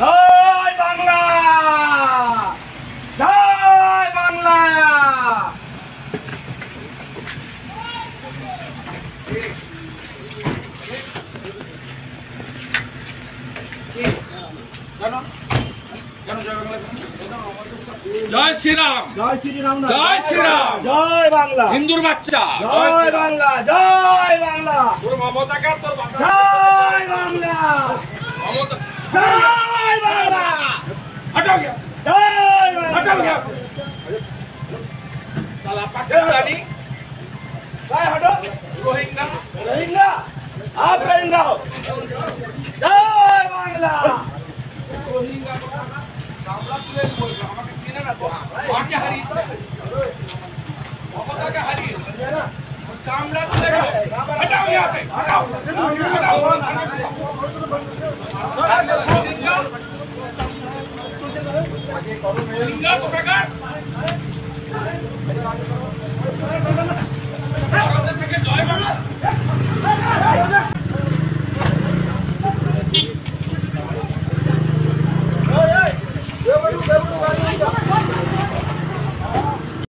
জয় বাংলা, জয় বাংলা। জয় শ্রীরাম, জয় শ্রীরাম, জয় শ্রীরাম, জয় বাংলা, হিন্দুর বাচ্চা, জয় বাংলা, জয় বাংলা, তোর মমতা কা তোর জয় বাংলা, মমতা জয় বাংলা, হটো গয়া, জয় বাংলা, হটো গয়া, साला पाकिस्तानी, जय हटो, रोहिंग्या, रोहिंग्या, आप रोहिंग्या हो, जय बांग्ला, रोहिंग्या को कामला तुले बोल रहा, हमारे किने ना तो, और क्या हरी है, ममता का हरी है, कामला तुले को, हटाओ यहाँ से, हटाओ, हटाओ, रोहिंग्या को प्रकार ভারতের থেকে জয় বাংলা।